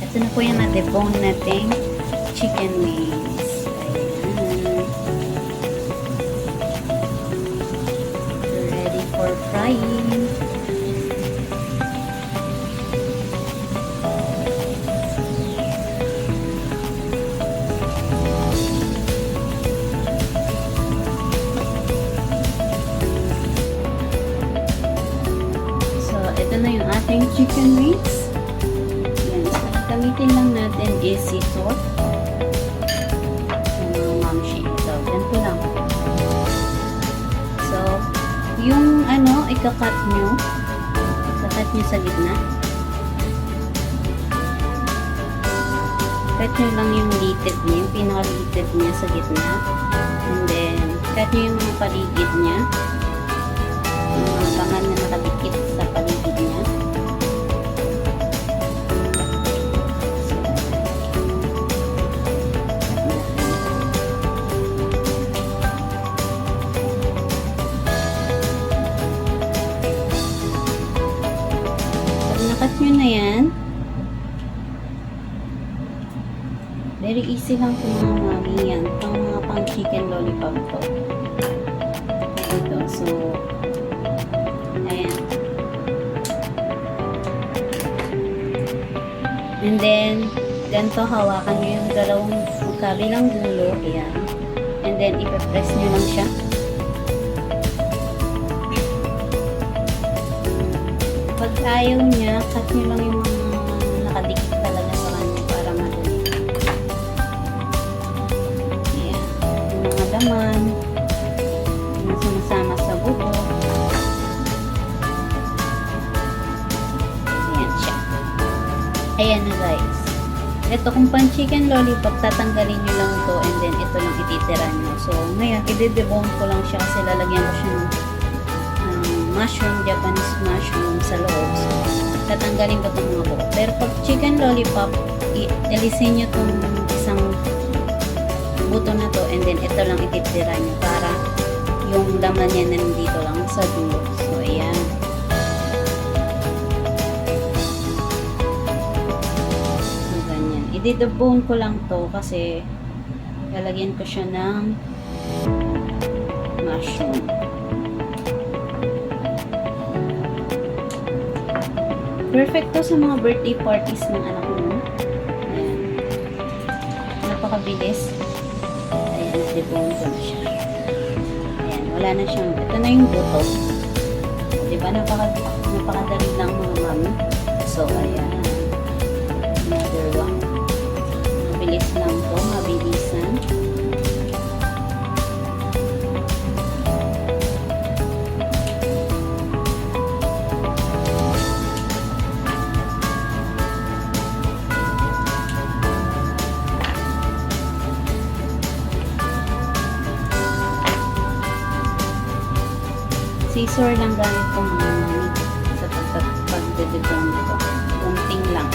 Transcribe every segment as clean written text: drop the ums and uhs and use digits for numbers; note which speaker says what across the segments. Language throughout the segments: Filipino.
Speaker 1: Ito na po yung na-debone nating chicken wings. Ayan. Ready for frying. So, ito na yung ating chicken wings. Gamitin lang natin is sea salt. Mamshi. So, ganito lang. So, yung ikakat nyo sa gitna. Cut nyo lang yung litid niya, yung pinaka-litid niya sa gitna. And then, cut nyo yung mga paligid niya. Yung mga bangan na nakadikit sa paligid niya. Cut nyo na yan. Very easy lang po mga mami yan. Mga pang chicken lollipop to. Ito. So, ayan. And then, ganito hawakan nyo yung dalawang kabilang dulo. Ayan. And then, ipapress nyo lang siya. Pag ayaw niya, cut nyo lang yung mga nakadikit talaga sa kanya para madali. Ayan. Yung mga laman, yung sumasama sa buto. Ayan siya. Ayan na guys. Ito kung pan chicken lollipop, tatanggalin nyo lang to and then ito lang ititira nyo. So, ngayon, i-debone ko lang siya kasi lalagyan ko siya ng mushroom, Japanese mushroom sa loob. So, tatanggalin ko itong mga buo. Pero pag chicken lollipop, ilisin nyo itong isang buto na to and then ito lang ititira nyo para yung laman niya nandito lang sa dulo. So, ayan. So, ganyan. I-debone ko lang to kasi lalagyan ko siya ng mushroom. Perfect to sa mga birthday parties ng anak mo. Ayan. Napakabilis. Ayan, debone ko na siya. Ayan, wala na siyang, ito na yung buto. Diba, napakadali lang mga mami. So, ayan. Another one. Mabilis lang to, mabilisan. Scissor lang gamit ko mga mami sa pagdedebone nito. Kunting lang.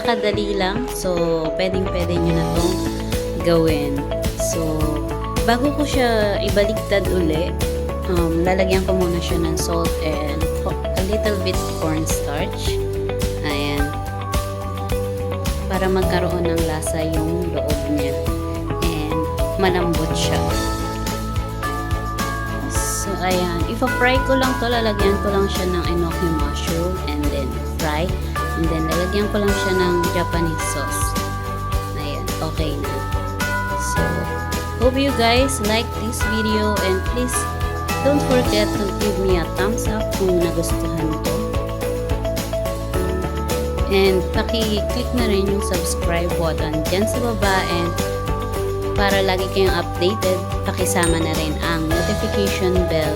Speaker 1: napakadali lang. So, pwedeng-pwede nyo na itong gawin. So, bago ko siya ibaliktad uli, lalagyan ko muna siya ng salt and a little bit cornstarch. Ayan. Para magkaroon ng lasa yung loob niya. And malambot siya. So, ayan. Ipa-fry ko lang to. Lalagyan ko lang siya ng enoki mushroom and then fry. And then, lalagyan ko lang siya ng Japanese sauce. Ayan. Okay na. So, hope you guys like this video and please don't forget to give me a thumbs up kung nagustuhan ko. And paki-click na rin yung subscribe button dyan sa baba and para lagi kayong updated, pakisama na rin ang notification bell